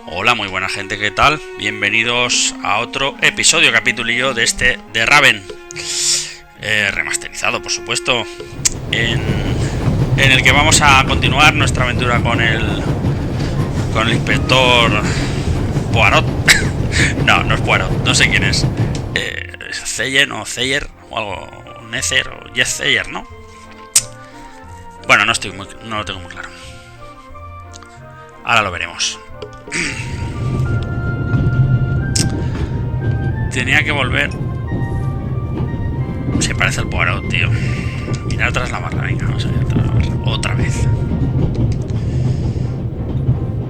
Hola, muy buena gente, ¿qué tal? Bienvenidos a otro episodio, capítulillo de este de Raven, remasterizado, por supuesto, en el que vamos a continuar nuestra aventura con el inspector Poirot. No es Poirot, no sé quién es. Zeyer o Zeyer o algo, Necer o Jeff Zeyer, ¿no? Bueno, no lo tengo muy claro. Ahora lo veremos. Tenía que volver. Se parece al Poirot, tío. Mirar atrás la barra, venga, vamos a ir atrás la barra. Otra vez.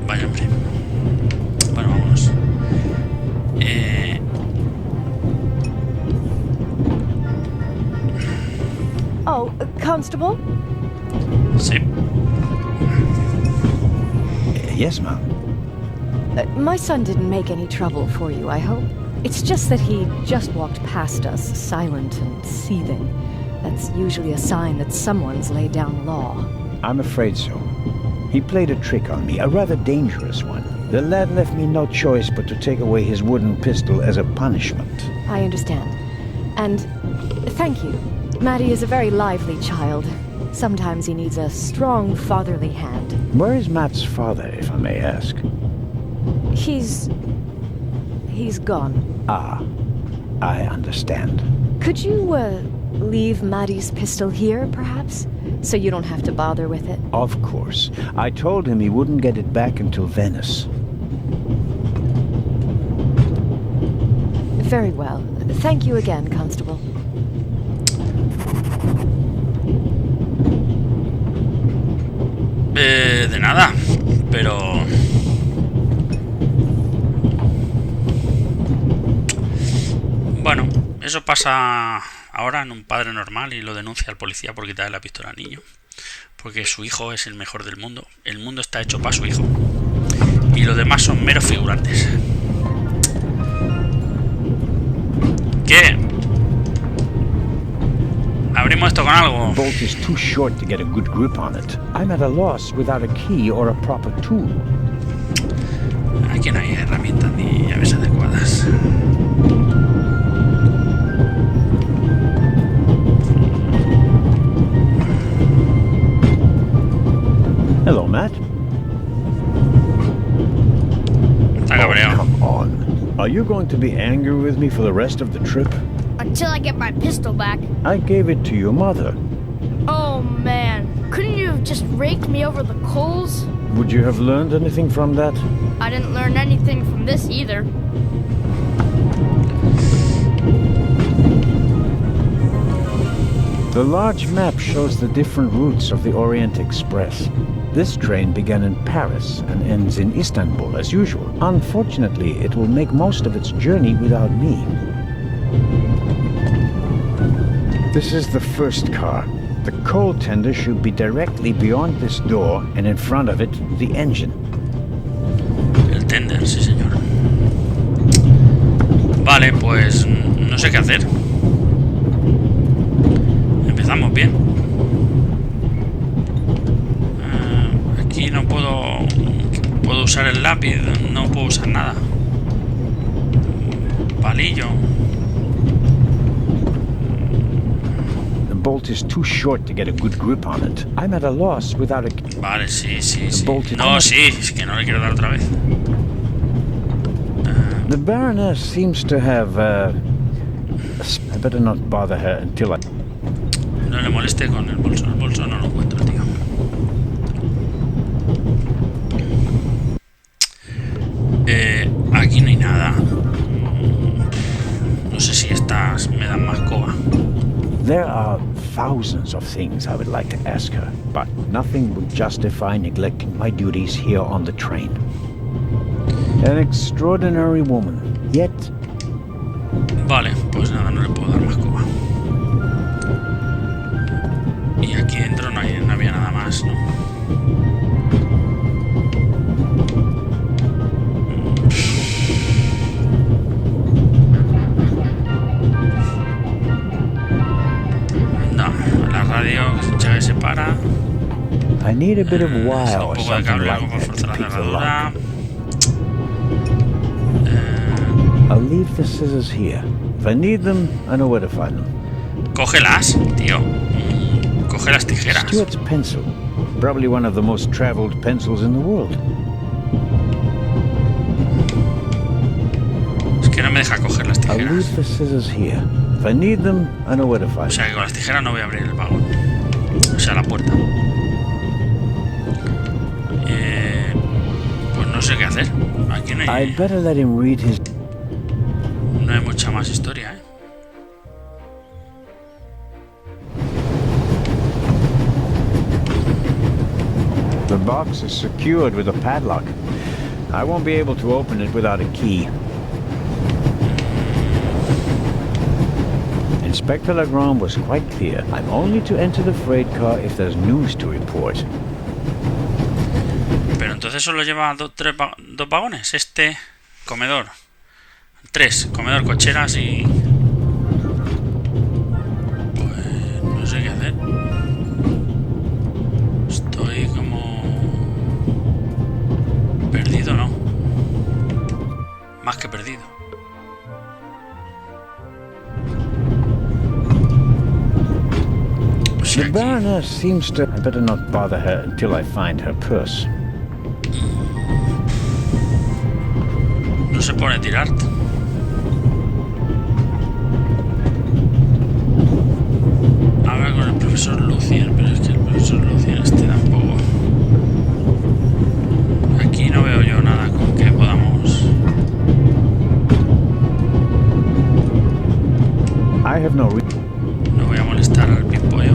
Vaya hombre. Bueno, vámonos. Oh, Constable? Sí. Yes, ma'am. My son didn't make any trouble for you, I hope. It's just that he just walked past us, silent and seething. That's usually a sign that someone's laid down law. I'm afraid so. He played a trick on me, a rather dangerous one. The lad left me no choice but to take away his wooden pistol as a punishment. I understand. And thank you. Maddie is a very lively child. Sometimes he needs a strong fatherly hand. Where is Matt's father, if I may ask? He's gone. Ah, I understand. Could you, leave Maddie's pistol here, perhaps? So you don't have to bother with it? Of course. I told him he wouldn't get it back until Venice. Very well. Thank you again, Constable. De nada, pero... Bueno, eso pasa ahora en un padre normal y lo denuncia al policía por quitarle la pistola al niño. Porque su hijo es el mejor del mundo. El mundo está hecho para su hijo. Y los demás son meros figurantes. ¿Qué? ¿Abrimos esto con algo? The bolt is too short to get a good grip on it. I'm at a loss without a key or a proper tool. Aquí no hay herramientas ni llaves adecuadas. Hello, Matt. Está cabreado. Come on. Are you going to be angry with me for the rest of the trip? Until I get my pistol back. I gave it to your mother. Oh man, couldn't you have just raked me over the coals? Would you have learned anything from that? I didn't learn anything from this either. The large map shows the different routes of the Orient Express. This train began in Paris and ends in Istanbul as usual. Unfortunately, it will make most of its journey without me. This is the first car. The coal tender should be directly beyond this door and in front of it, the engine. El tender, sí señor. Vale, pues no sé qué hacer. Empezamos bien. Aquí no puedo usar el lápiz, no puedo usar nada. Palillo. The bolt is too short to get a good grip on it. I'm at a loss without a... Vale, sí. bolt- No, sí, es que no le quiero dar otra vez. The Baroness seems to have, I better not bother her until I... No le moleste con el bolso no lo encuentro, tío. Aquí no hay nada. No sé si estas me dan más coba. There are thousands of things I would like to ask her, but nothing would justify neglecting my duties here on the train. An extraordinary woman, yet... Vale, pues nada, no le puedo dar más coba. Y aquí dentro no había nada más, ¿no? No, la radio se para. I need a bit of wow Un or poco de something cable, like algo para that to forzar la pick the cerradura. lock. I'll leave the scissors here. If I need them, I know where to find them. Cógelas, tío. Coge las tijeras. Stuart's pencil. Probably one of the most traveled pencils in the world. Es que no me deja coger las I'll tijeras. leave the scissors here. If I need them, I know where to O find sea them. que con las tijeras no voy a abrir el vagón. O sea, la puerta. Pues no sé qué hacer. Aquí no hay, I'd better let him read his... no hay mucha más historia, ¿eh? The box is secured with a padlock. I won't be able to open it without a key. Inspector Legrand was quite clear. I'm only to enter the freight car if there's news to report. Pero entonces solo lleva dos vagones. Este, comedor. 3, comedor, cocheras y... Pues no sé qué hacer. Estoy como... perdido, ¿no? Más que perdido. O sea, The aquí... Baroness seems to... I better not bother her until I find her purse. No se pone a tirar. Habla con el profesor Lucien, pero es que el profesor Lucien tampoco. Aquí no veo yo nada con que podamos. I have no... No voy a molestar al pimpollo.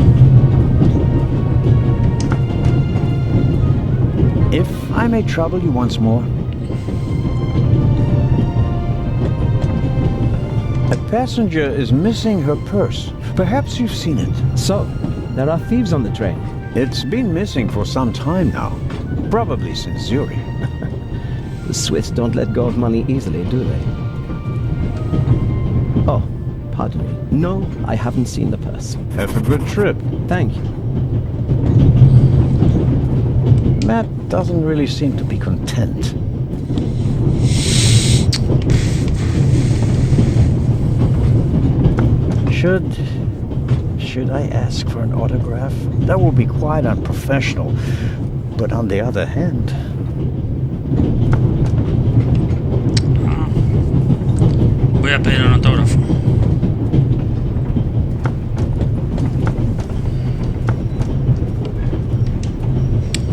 If I may trouble you once more... A passenger is missing her purse. Perhaps you've seen it. So, there are thieves on the train. It's been missing for some time now. Probably since Zurich. The Swiss don't let go of money easily, do they? Oh, pardon me. No, I haven't seen the purse. Have a good trip. Thank you. Matt doesn't really seem to be content. Should I ask for an autograph? That would be quite unprofessional. But on the other hand... Voy a pedir un autógrafo.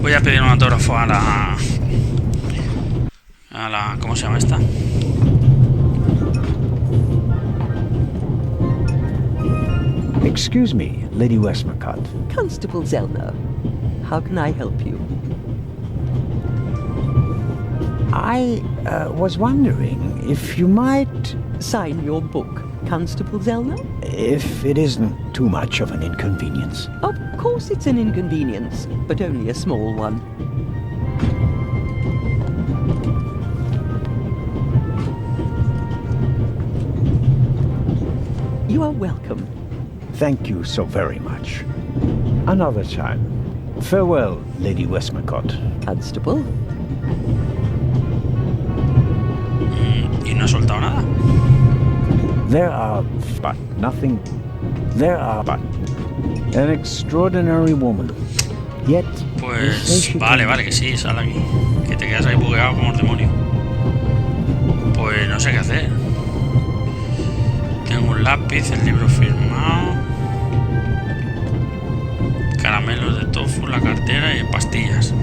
Voy a pedir un autógrafo a la... ¿Cómo se llama esta? Excuse me, Lady Westmacott. Constable Zellner, how can I help you? I was wondering if you might... Sign your book, Constable Zellner? If it isn't too much of an inconvenience. Of course it's an inconvenience, but only a small one. You are welcome. Thank you so very much. Another time. Farewell, Lady Westmacott. Constable? Y no ha soltado nada. There are but an extraordinary woman. Yet, you say Pues she vale, can- vale, que sí, sal aquí. Que te quedas ahí bugueado como el demonio. Pues no sé qué hacer. Tengo un lápiz, el libro firmado, caramelos de tofu, la cartera y pastillas.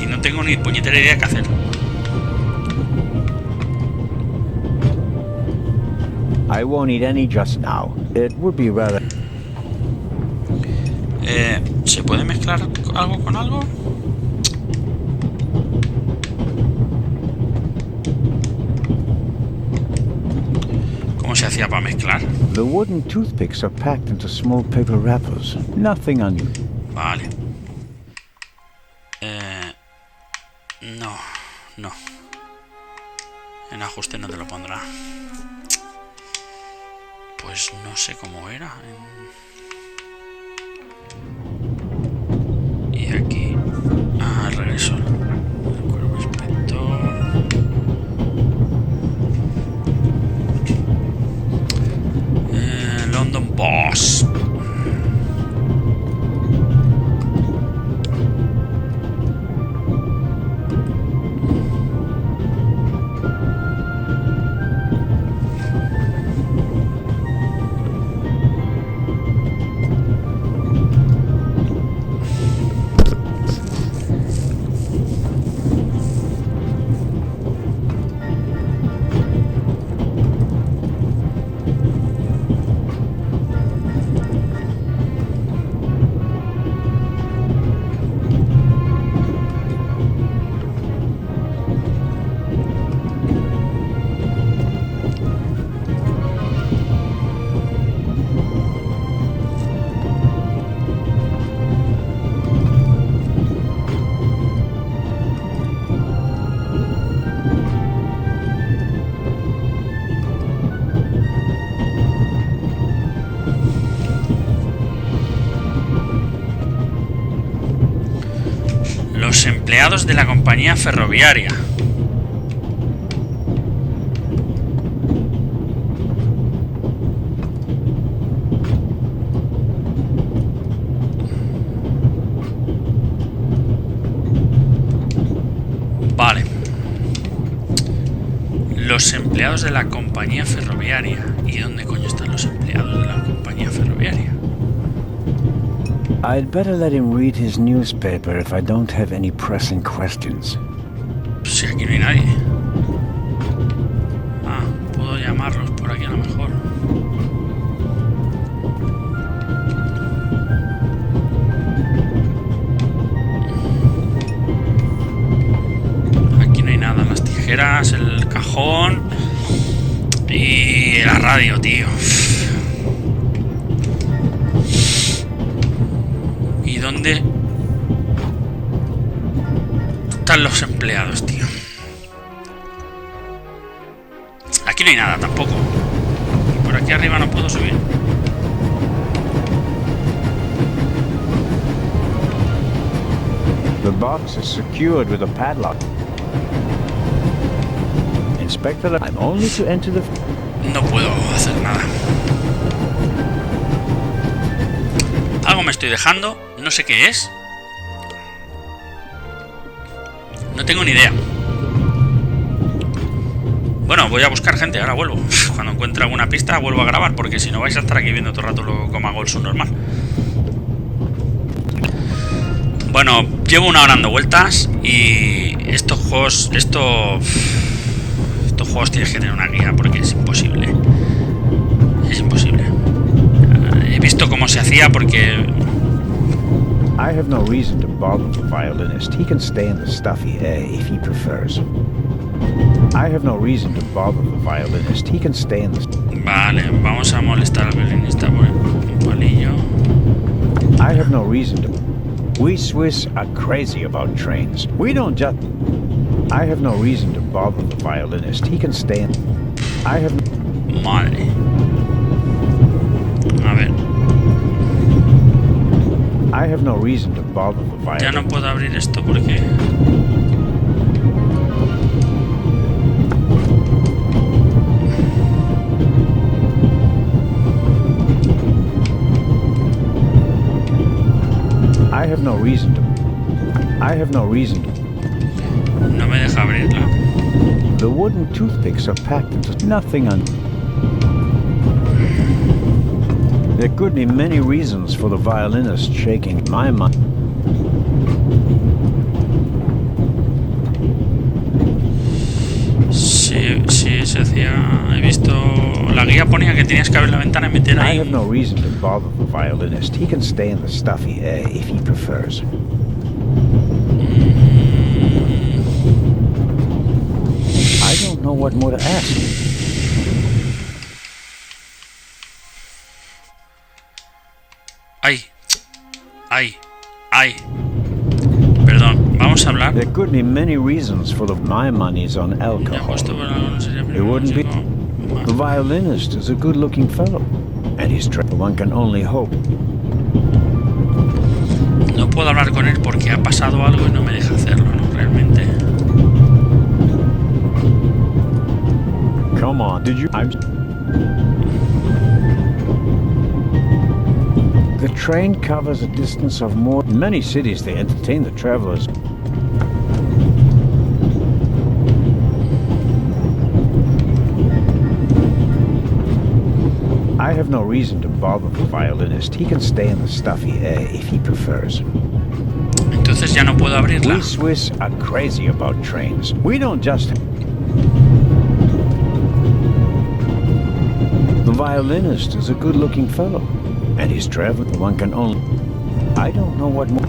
Y no tengo ni puñetera idea qué hacer. I won't eat any just now. It would be rather... ¿Se puede mezclar algo con algo? ¿Cómo se hacía para mezclar? The wooden toothpicks are packed into small paper wrappers. Nothing unusual. Vale. No. En ajuste no te lo pondrá. Pues no sé cómo era. Y aquí. Ah, regreso. El cuerpo inspector. empleados de la compañía ferroviaria. Vale. Los empleados de la compañía ferroviaria. ¿Y dónde coño están los empleados de la compañía ferroviaria? I'd better let him read his newspaper if I don't have any pressing questions. Si aquí no hay nadie. Ah, puedo llamarlos por aquí a lo mejor. Aquí no hay nada. Las tijeras, el cajón y la radio, tío. ¿Y dónde están los empleados, tío? Aquí no hay nada tampoco. Y por aquí arriba no puedo subir. The box is secured with a padlock. Inspector, I'm only to enter the... No puedo hacer nada. Algo me estoy dejando. No sé qué es. No tengo ni idea. Bueno, voy a buscar gente, ahora vuelvo. Cuando encuentre alguna pista vuelvo a grabar, porque si no vais a estar aquí viendo todo el rato como hago el subnormal. Bueno, llevo una hora dando vueltas y estos juegos tienes que tener una guía porque es imposible. Es imposible. He visto cómo se hacía porque... I have no reason to bother the violinist. He can stay in the stuffy air if he prefers. I have no reason to bother the violinist. He can stay in the... Vale, vamos a molestar al violinista por un palillo. I have no reason to... We Swiss are crazy about trains. We don't just... I have no reason to bother the violinist. He can stay in... I have... Madre. A ver. I have no reason to bother the violinist. Ya no puedo abrir esto porque... I have no reason to... I have no reason to... No me deja abrirla. The wooden toothpicks are packed into nothing on... There could be many reasons for the violinist shaking my mind. Sí, se hacía... He visto... La guía ponía que tenías que abrir la ventana y meter I ahí... have no reason to bother the violinist. He can stay in the stuffy air if he prefers. I don't know what more to ask. Ay. Ay. Ay. Perdón, vamos a hablar. There could be many reasons for my money's on Ya he alcohol. puesto, pero no sería It wouldn't be. The violinist is a good-looking fellow, and he's one can only hope. No puedo hablar con él porque ha pasado algo y no me deja hacerlo, ¿no? Realmente. Come on, did you? The train covers a distance of more. In many cities, they entertain the travelers. I have no reason to bother the violinist. He can stay in the stuffy air if he prefers. Entonces ya no puedo abrirla. We Swiss are crazy about trains. We don't just... The violinist is a good-looking fellow, and he's traveling. One can only... I don't know what more...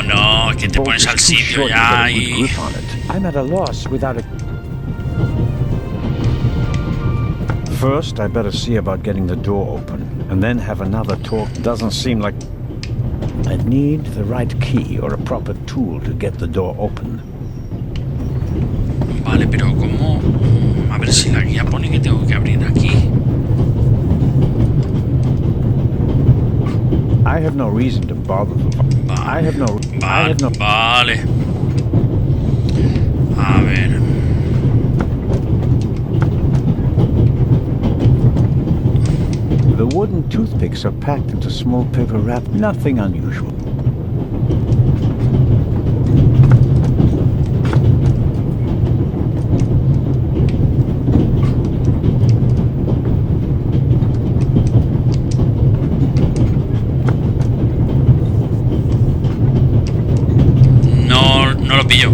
No, que te pones al sitio ya y... I'm at a loss without a... First, I better see about getting the door open, and then have another talk. Doesn't seem like... I need the right key or a proper tool to get the door open. Vale, pero ¿cómo? A ver si la guía pone que tengo que abrir aquí. I have no reason to bother the... I have no... I have no... Vale. A ver. The wooden toothpicks are packed into small paper wrap. Nothing unusual. No lo pillo.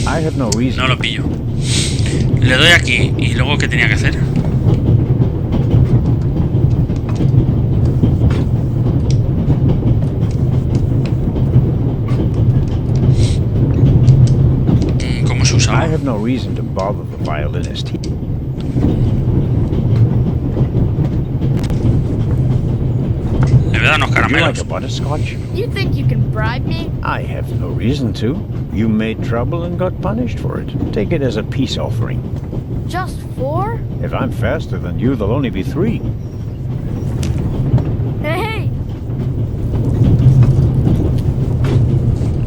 I have no reason. No lo pillo. Le doy aquí y luego ¿qué tenía que hacer? ¿Cómo se usaba? I have no reason to bother the violinist. Le voy a dar unos Would you like caramelos. a butterscotch? You think you can bribe me? I have no reason to. You made trouble and got punished for it. Take it as a peace offering. Just 4? If I'm faster than you, there'll only be 3. Hey!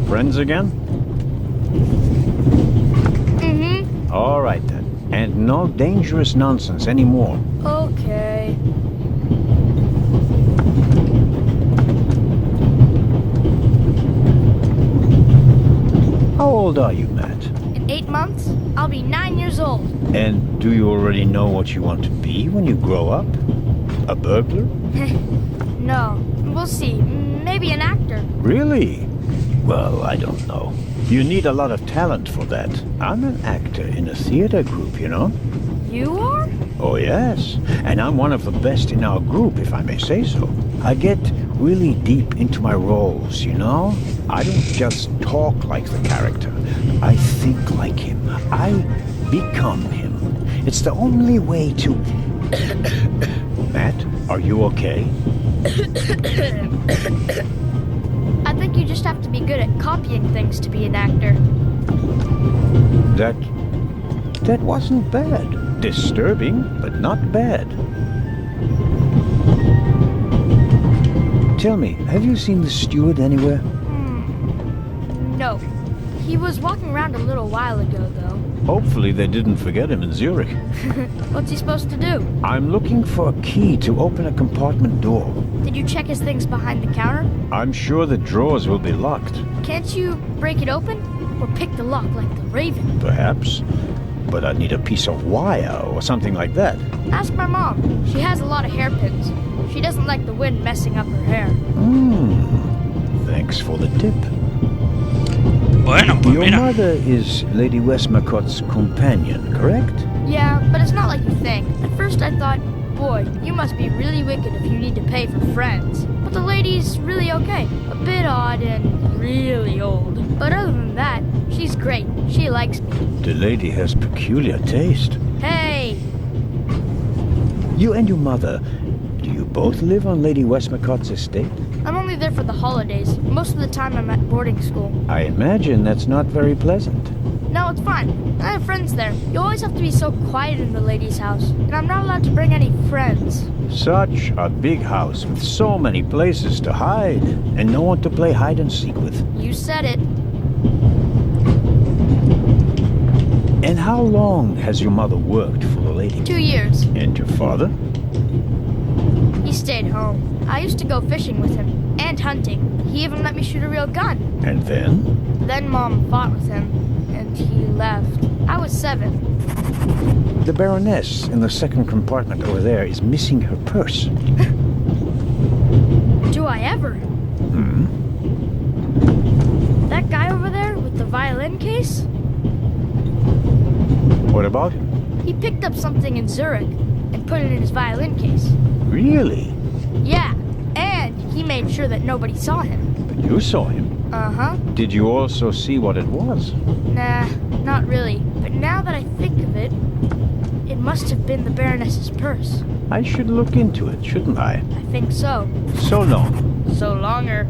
Friends again? Mm-hmm. All right then. And no dangerous nonsense anymore. Okay. How old are you, Matt? In 8 months, I'll be 9 years old. And do you already know what you want to be when you grow up? A burglar? No, we'll see. Maybe an actor. Really? Well, I don't know. You need a lot of talent for that. I'm an actor in a theater group, you know? You are? Oh, yes. And I'm one of the best in our group, if I may say so. I get really deep into my roles, you know? I don't just talk like the character. I think like him. I become him. It's the only way to... Matt, are you okay? I think you just have to be good at copying things to be an actor. That wasn't bad. Disturbing, but not bad. Tell me, have you seen the steward anywhere? No. He was walking around a little while ago, though. Hopefully they didn't forget him in Zurich. What's he supposed to do? I'm looking for a key to open a compartment door. Did you check his things behind the counter? I'm sure the drawers will be locked. Can't you break it open? Or pick the lock like the Raven? Perhaps. But I'd need a piece of wire or something like that. Ask my mom. She has a lot of hairpins. She doesn't like the wind messing up her hair. Thanks for the tip. Bueno, pues Your mira. mother is Lady Westmacott's companion, correct? Yeah, but it's not like you think. At first I thought, boy, you must be really wicked if you need to pay for friends. But the lady's really okay. A bit odd and really old. But other than that, she's great. She likes me. The lady has peculiar taste. Hey! You and your mother, do you both live on Lady Westmacott's estate? I'm only there for the holidays. Most of the time I'm at boarding school. I imagine that's not very pleasant. No, it's fine. I have friends there. You always have to be so quiet in the lady's house. And I'm not allowed to bring any friends. Such a big house with so many places to hide and no one to play hide and seek with. You said it. And how long has your mother worked for the lady? 2 years. And your father? He stayed home. I used to go fishing with him. And hunting. He even let me shoot a real gun. And then? Then Mom fought with him. And he left. I was 7. The Baroness in the second compartment over there is missing her purse. Do I ever? That guy over there with the violin case? What about him? He picked up something in Zurich and put it in his violin case. Really? Yeah, and he made sure that nobody saw him. But you saw him. Uh-huh. Did you also see what it was? Nah, not really. But now that I think of it, it must have been the Baroness's purse. I should look into it, shouldn't I? I think so. So long. So longer.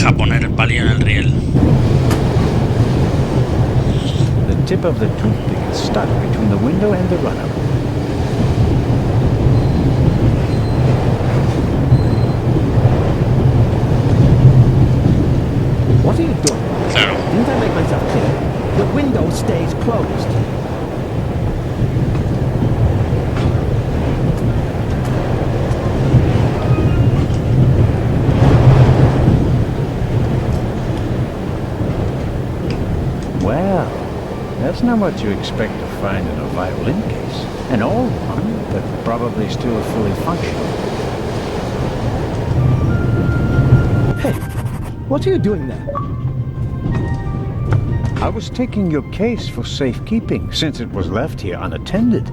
deja poner el palillo en el riel. The tip of the toothpick is stuck between the window and the runner. What are you doing? Claro. Didn't I make myself clear? The window stays closed. Well, that's not what you expect to find in a violin case. An old one, but probably still fully functional. Hey, what are you doing there? I was taking your case for safekeeping, since it was left here unattended.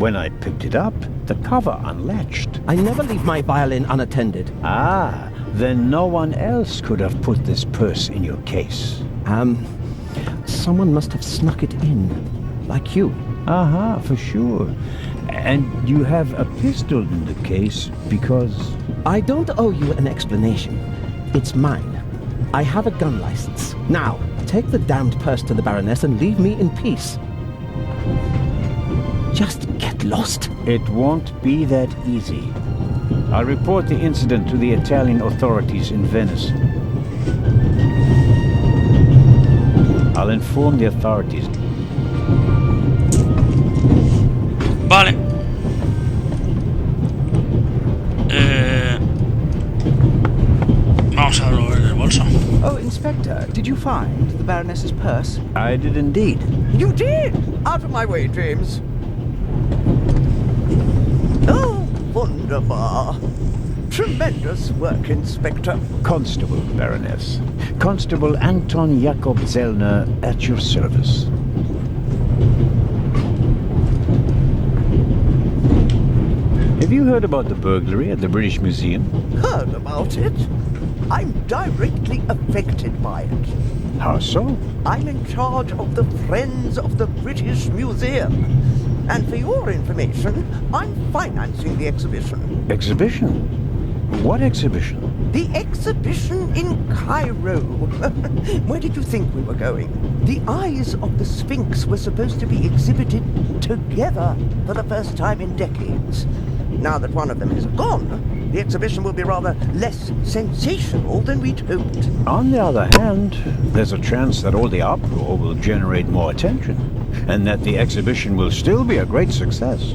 When I picked it up, the cover unlatched. I never leave my violin unattended. Ah, then no one else could have put this purse in your case. Someone must have snuck it in. Like you. Aha, for sure. And you have a pistol in the case because... I don't owe you an explanation. It's mine. I have a gun license. Now, take the damned purse to the Baroness and leave me in peace. Just get lost. It won't be that easy. I'll report the incident to the Italian authorities in Venice. I'll inform the authorities. Vale. Vamos a ver el bolso. Oh, Inspector, did you find the Baroness's purse? I did indeed. You did? Out of my way, James. Oh, wunderbar. Tremendous work, Inspector. Constable, Baroness. Constable Anton Jakob Zellner at your service. Have you heard about the burglary at the British Museum? Heard about it? I'm directly affected by it. How so? I'm in charge of the Friends of the British Museum. And for your information, I'm financing the exhibition. Exhibition? What exhibition? The exhibition in Cairo. Where did you think we were going? The eyes of the Sphinx were supposed to be exhibited together for the first time in decades. Now that one of them is gone, the exhibition will be rather less sensational than we'd hoped. On the other hand, there's a chance that all the uproar will generate more attention, and that the exhibition will still be a great success.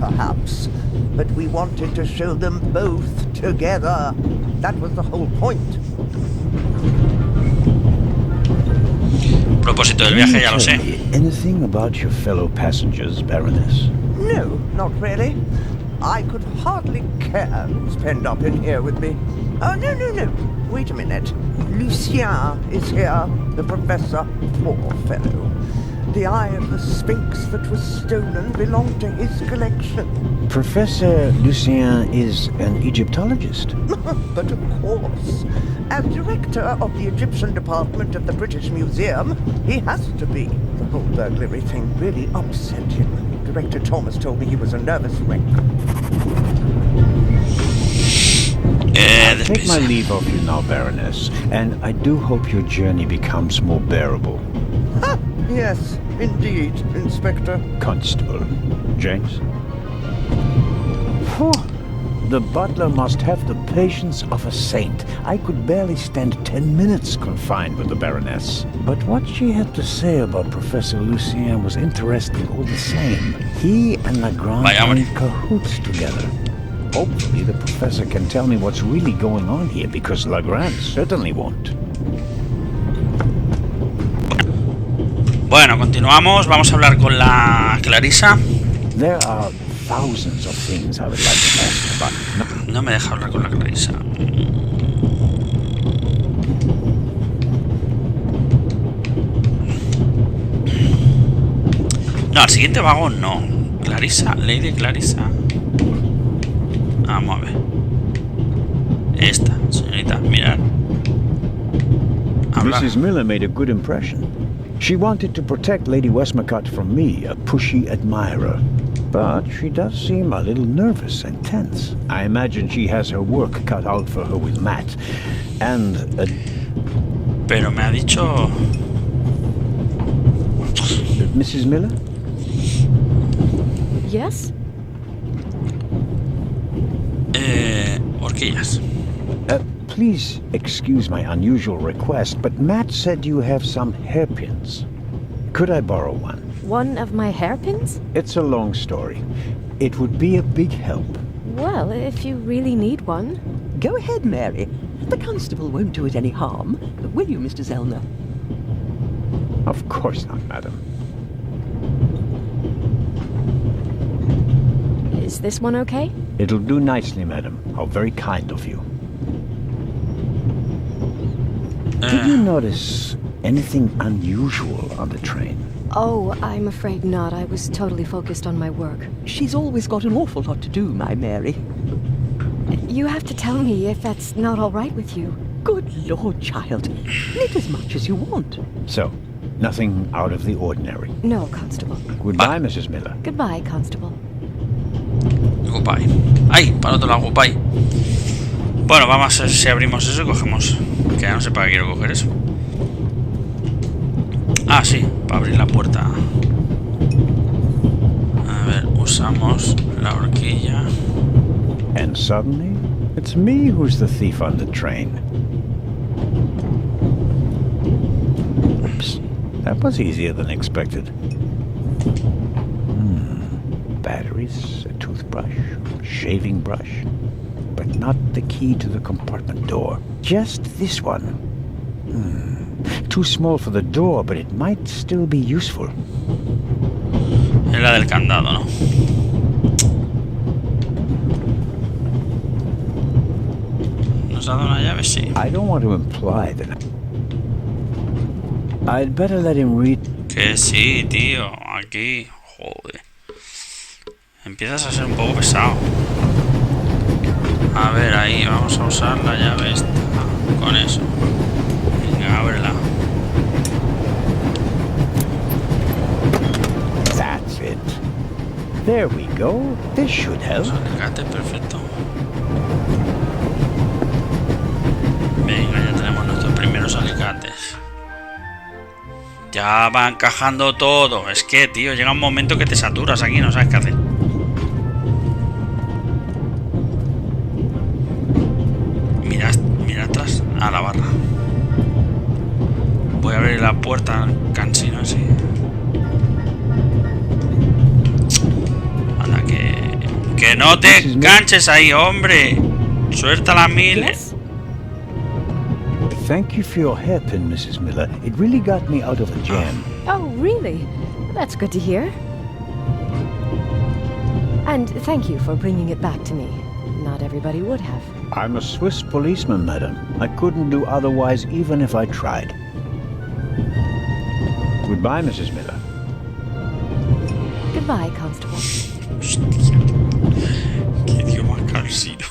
Perhaps. But we wanted to show them both together. That was the whole point. Propósito del viaje, ya lo sé. Anything about your fellow passengers, Baroness? No, not really. I could hardly care who's penned up in here with me. Oh, no. Wait a minute. Lucien is here, the professor. Poor fellow. The eye of the Sphinx that was stolen belonged to his collection. Professor Lucien is an Egyptologist. But of course, as director of the Egyptian department of the British Museum, he has to be. The whole burglary thing really upset him. Director Thomas told me he was a nervous wreck. Take my leave of you now, Baroness, and I do hope your journey becomes more bearable. Ah, yes, indeed, Inspector. Constable. James? Whew. The butler must have the patience of a saint. I could barely stand 10 minutes confined with the Baroness. But what she had to say about Professor Lucien was interesting all the same. He and Legrand are in cahoots together. Hopefully the professor can tell me what's really going on here, because Legrand certainly won't. Bueno, continuamos. Vamos a hablar con la Clarisa. There are thousands of things I would like to ask about. No me deja hablar con la Clarisa. No, al siguiente vagón no. Clarisa, Lady Clarisa. Vamos a ver. Esta, señorita, mirad. Hablar. Mrs. Miller made a good impression. She wanted to protect Lady Westmacott from me, a pushy admirer. But she does seem a little nervous and tense. I imagine she has her work cut out for her with Matt. And Pero me ha dicho... Mrs. Miller? Yes? Horquillas. Please excuse my unusual request, but Matt said you have some hairpins. Could I borrow one? One of my hairpins? It's a long story. It would be a big help. Well, if you really need one. Go ahead, Mary. The constable won't do it any harm. Will you, Mr. Zellner? Of course not, madam. Is this one okay? It'll do nicely, madam. How very kind of you. Did you notice anything unusual on the train? Oh, I'm afraid not. I was totally focused on my work. She's always got an awful lot to do, my Mary. You have to tell me if that's not all right with you. Good Lord, child. Knit as much as you want. So, nothing out of the ordinary. No, Constable. Goodbye, Mrs. Miller. Goodbye, Constable. Goodbye. ¡Ay! Para otro lado, goodbye. Bueno, vamos a ver si abrimos eso y cogemos. Que ya no sé para qué quiero coger eso. Ah, sí, para abrir la puerta. A ver, usamos la horquilla. And suddenly, it's me who's the thief on the train. Oops, that was easier than expected. Batteries, a toothbrush, shaving brush, but not the key to the compartment door. Just this one. Too small for the door, but it might still be useful. Es la del candado, ¿no? ¿Nos ha dado una llave? Sí. I don't want to imply that... I'd better let him read... Que sí, tío. Aquí. Joder. Empiezas a ser un poco pesado. A ver, ahí. Vamos a usar la llave esta. Con eso. Venga, ábrela. That's it. There we go. This should help. Alicate, perfecto. Venga, ya tenemos nuestros primeros alicates. Ya va encajando todo. Es que, tío, llega un momento que te saturas aquí, no sabes qué hacer. Mira atrás. A la barra. Voy a abrir la puerta al cansino así. Anda, que no te enganches ahí, hombre. Suelta la mil. Yes? Thank you for your hairpin, Mrs. Miller. It really got me out of a jam. Oh, really? That's good to hear. And thank you for bringing it back to me. Not everybody would have. I'm a Swiss policeman, madam. I couldn't do otherwise even if I tried. Goodbye, Mrs. Miller. Goodbye, Constable. Hostia. Qué idioma cansino.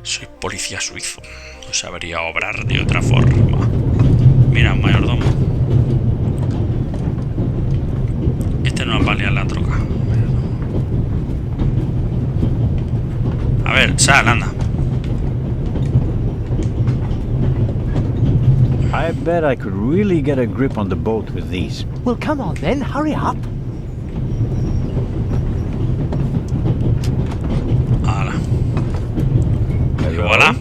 Soy policía suizo. No sabría obrar de otra forma. Mira, un mayordomo. Este no va a liar la troca. A ver, sal, anda. I bet I could really get a grip on the boat with these. Well, come on then, hurry up. Hala. Y Hello? voilà.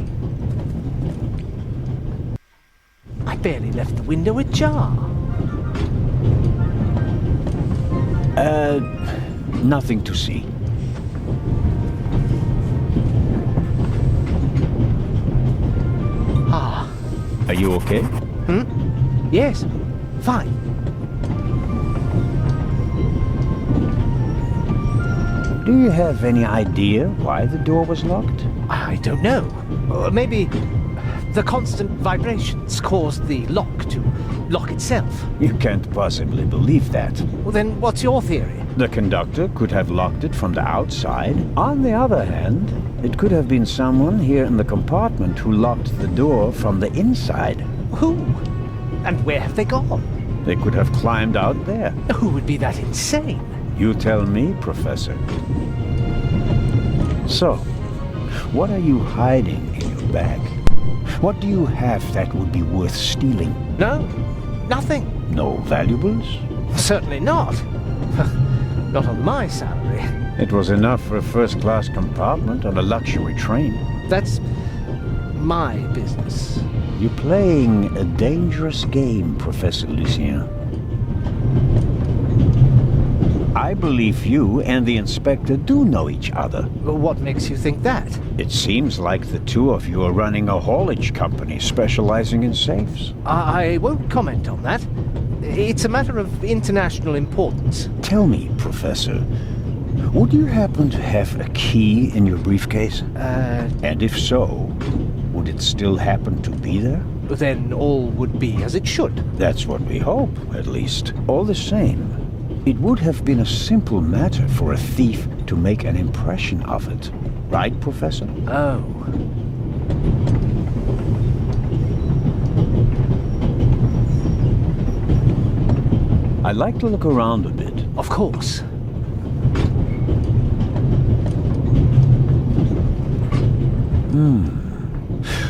I barely left the window ajar. Nothing to see. Ah, Are you okay? yes, fine. Do you have any idea why the door was locked? I don't know. Maybe the constant vibrations caused the lock to lock itself. You can't possibly believe that. Well, then what's your theory? The conductor could have locked it from the outside. On the other hand, it could have been someone here in the compartment who locked the door from the inside. Who? And where have they gone? They could have climbed out there. Who would be that insane? You tell me, Professor. So, what are you hiding in your bag? What do you have that would be worth stealing? No, nothing. No valuables? Certainly not. Not on my salary. It was enough for a first-class compartment on a luxury train. That's my business. You're playing a dangerous game, Professor Lucien. I believe you and the inspector do know each other. What makes you think that? It seems like the two of you are running a haulage company specializing in safes. I won't comment on that. It's a matter of international importance. Tell me, Professor, would you happen to have a key in your briefcase? And if so, would it still happen to be there? Then all would be as it should. That's what we hope, at least. All the same, it would have been a simple matter for a thief to make an impression of it. Right, Professor? Oh. I'd like to look around a bit. Of course.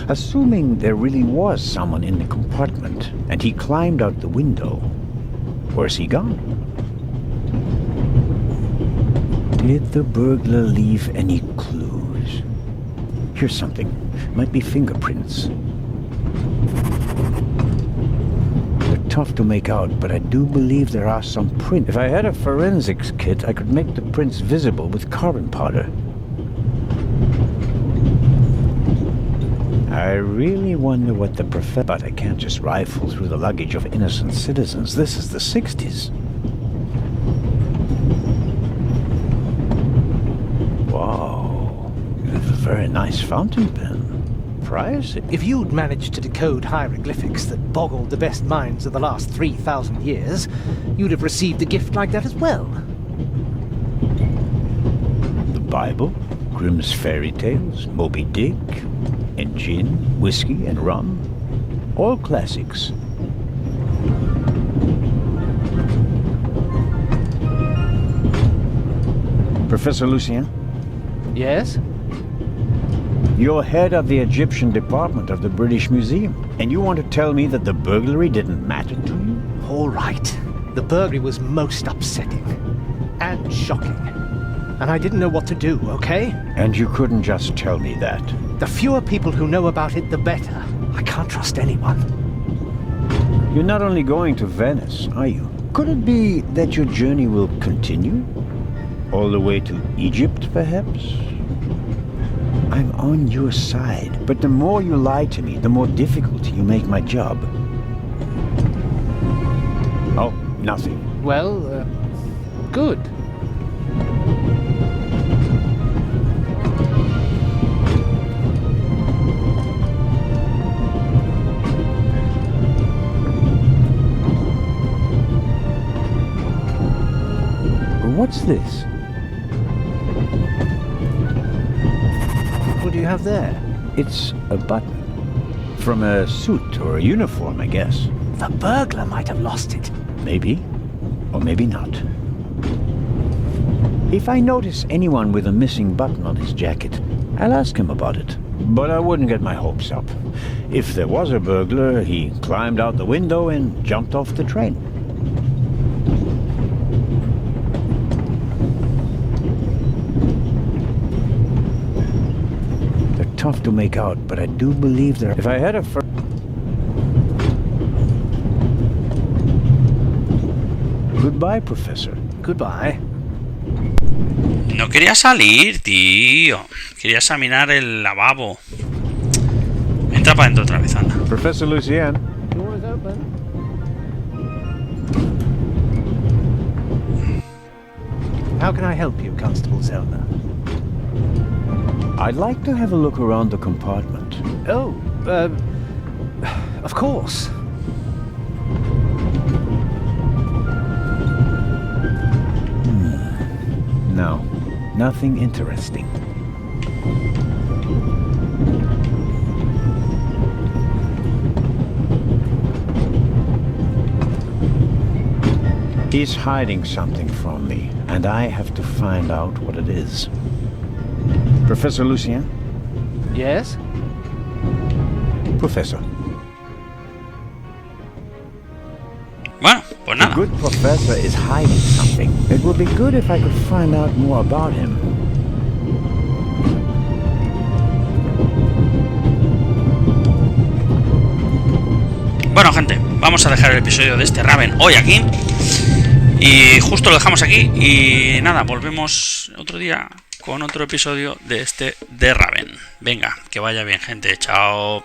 Assuming there really was someone in the compartment, and he climbed out the window, where's he gone? Did the burglar leave any clues? Here's something. Might be fingerprints. They're tough to make out, but I do believe there are some prints. If I had a forensics kit, I could make the prints visible with carbon powder. I really wonder what the professor... But I can't just rifle through the luggage of innocent citizens. This is the 60s. Wow. You have a very nice fountain pen. Price? If you'd managed to decode hieroglyphics that boggled the best minds of the last 3,000 years, you'd have received a gift like that as well. The Bible, Grimm's fairy tales, Moby Dick, and gin, whiskey, and rum. All classics. Professor Lucien? Yes? You're head of the Egyptian department of the British Museum, and you want to tell me that the burglary didn't matter to you? All right. The burglary was most upsetting. And shocking. And I didn't know what to do, okay? And you couldn't just tell me that. The fewer people who know about it, the better. I can't trust anyone. You're not only going to Venice, are you? Could it be that your journey will continue? All the way to Egypt, perhaps? I'm on your side, but the more you lie to me, the more difficult you make my job. Oh, nothing. Well, good. What's this? What do you have there? It's a button. From a suit or a uniform, I guess. The burglar might have lost it. Maybe. Or maybe not. If I notice anyone with a missing button on his jacket, I'll ask him about it. But I wouldn't get my hopes up. If there was a burglar, he climbed out the window and jumped off the train. Tough to make out, but I do believe there... If I had a... Goodbye, Professor. Goodbye. No quería salir, tío. Quería examinar el lavabo. Entra para adentro otra vez, anda. Professor Lucien. Door is open. How can I help you, Constable Zellner? I'd like to have a look around the compartment. Oh, of course. No, nothing interesting. He's hiding something from me, and I have to find out what it is. Professor Lucien? Yes? Professor. Bueno, pues The nada. good professor is hiding something. It would be good if I could find out more about him. Bueno, gente, vamos a dejar el episodio de este Raven hoy aquí. Y justo lo dejamos aquí. Y nada, volvemos otro día con otro episodio de este de Raven. Venga, que vaya bien, gente. Chao.